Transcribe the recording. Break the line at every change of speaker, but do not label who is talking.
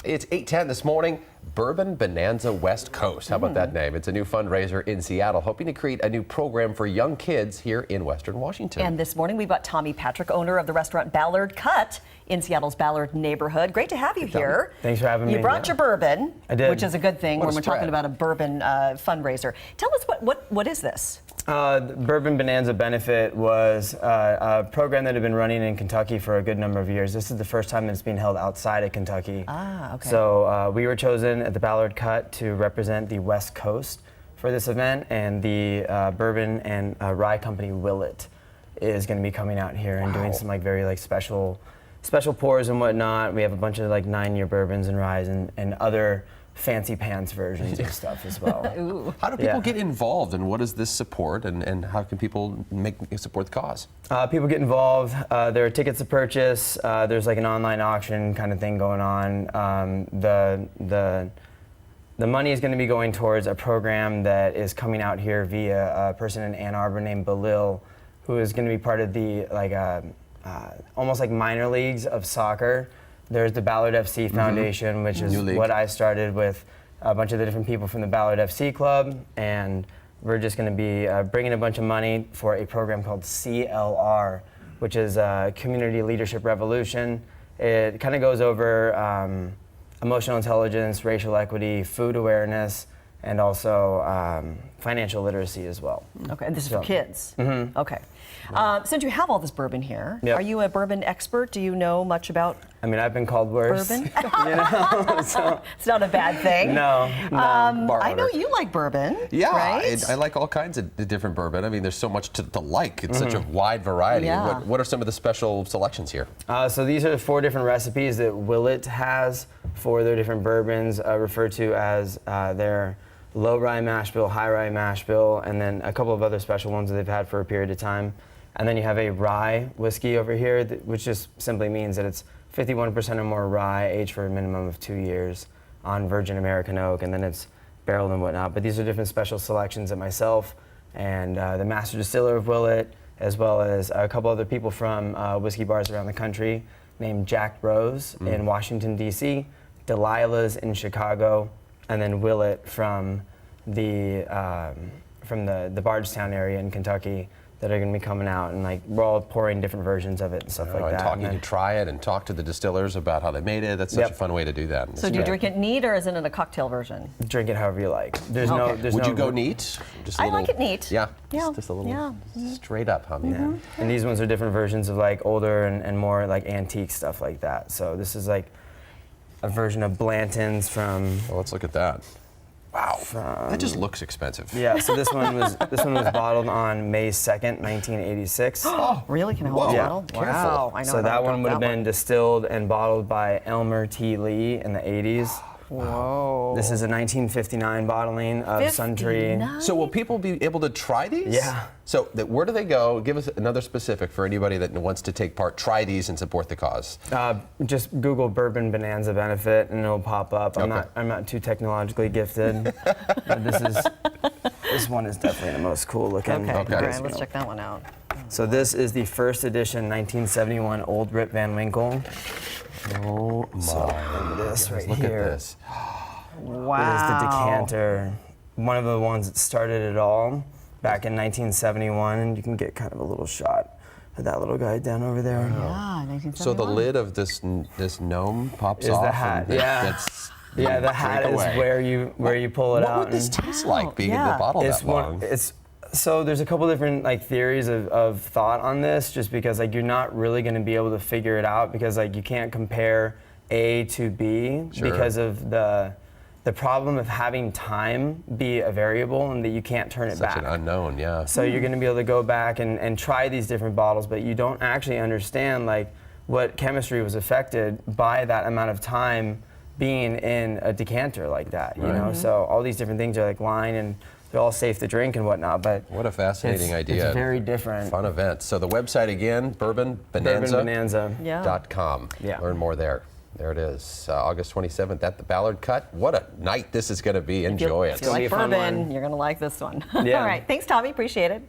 It's 8:10 this morning. Bourbon Bonanza West Coast. How about that name? It's a new fundraiser in Seattle, hoping to create a new program for young kids here in Western Washington.
And this morning we've got Tommy Patrick, owner of the restaurant Ballard Cut in Seattle's Ballard neighborhood. Great to have you here.
Thanks for having me.
You brought your bourbon,
I did.
which is a good thing
What a
when we're talking
spread.
about a bourbon fundraiser. Tell us what is this?
The Bourbon Bonanza Benefit was a program that had been running in Kentucky for a good number of years. This is the first time it's being held outside of Kentucky.
Ah, okay.
So we were chosen at the Ballard Cut to represent the West Coast for this event, and the bourbon and rye company Willet is going to be coming out here and doing some very special pours and whatnot. We have a bunch of 9-year bourbons and ryes and other fancy pants versions of stuff as well.
Ooh.
How do people get involved, and what does this support, and how can people support the cause?
People get involved. There are tickets to purchase. There's an online auction kind of thing going on. The money is going to be going towards a program that is coming out here via a person in Ann Arbor named Ballard, who is going to be part of the almost like minor leagues of soccer. There's the Ballard FC Foundation, which is what I started with a bunch of the different people from the Ballard FC Club, and we're just going to be bringing a bunch of money for a program called CLR, which is Community Leadership Revolution. It kind of goes over emotional intelligence, racial equity, food awareness, and also financial literacy as well.
Okay, and this is for kids. Okay. Since you have all this bourbon here, are you a bourbon expert? Do you know much about
I mean, I've been called worse.
bourbon?
So,
It's not a bad thing.
no.
I know you like bourbon.
Yeah,
right?
I like all kinds of different bourbon. I mean, there's so much to like. It's such a wide variety.
Yeah.
What are some of the special selections here?
So these are the 4 different recipes that Willet has for their different bourbons, referred to as their low rye mash bill, high rye mash bill, and then a couple of other special ones that they've had for a period of time. And then you have a rye whiskey over here, which just simply means that it's 51% or more rye, aged for a minimum of 2 years on virgin American oak, and then it's barreled and whatnot. But these are different special selections that myself and the master distiller of Willet, as well as a couple other people from whiskey bars around the country, named Jack Rose in Washington, D.C., Delilah's in Chicago, and then Willet from the Bardstown area in Kentucky, that are going to be coming out, and we're all pouring different versions of it and stuff like that.
You can try it and talk to the distillers about how they made it. That's such a fun way to do that.
So do you drink it neat, or is it in a cocktail version?
Drink it however you like. There's
Would you go neat? Just a
I
little,
like it neat.
Yeah.
Yeah.
Just a little straight up, huh?
Yeah. And these ones are different versions of older and more antique stuff like that. So this is a version of Blanton's from.
Well, let's look at that. Wow, that just looks expensive.
Yeah, so this one was bottled on May 2nd, 1986.
Oh, really? Can I hold the bottle?
Careful.
Wow, I know.
So that one would have been distilled and bottled by Elmer T. Lee in the 80s.
Whoa.
This is a 1959 bottling of Suntree.
59?
So will people be able to try these?
Yeah.
So where do they go? Give us another specific for anybody that wants to take part, try these and support the cause.
Just Google Bourbon Bonanza Benefit and it'll pop up. I'm not too technologically gifted. But this one is definitely the most cool looking.
Okay. All right, let's check that one out.
So this is the first edition 1971 Old Rip Van Winkle.
Oh my!
So look at this right
Look
here.
at this.
Wow.
It is the decanter, one of the ones that started it all back in 1971, and you can get kind of a little shot of that little guy down over there.
Yeah, 1971.
So the lid of this gnome pops
Is
off.
the hat?
And
Yeah. Yeah, the hat is where you pull it out.
What would this taste like being in the bottle that long?
So there's a couple different theories of thought on this, just because you're not really going to be able to figure it out, because you can't compare A to B because of the problem of having time be a variable and that you can't turn it back.
Such an unknown, yeah.
So you're going to be able to go back and try these different bottles, but you don't actually understand what chemistry was affected by that amount of time being in a decanter like that. You know, so all these different things are wine, and they're all safe to drink and whatnot. But
what a fascinating idea!
It's very different.
Fun event. So the website again, bourbonbonanza.com.
Yeah.
Learn more there. There it is, August 27th at the Ballard Cut. What a night this is going to be. Enjoy it.
If you like bourbon, you're going to like this one.
Yeah.
All right. Thanks, Tommy. Appreciate it.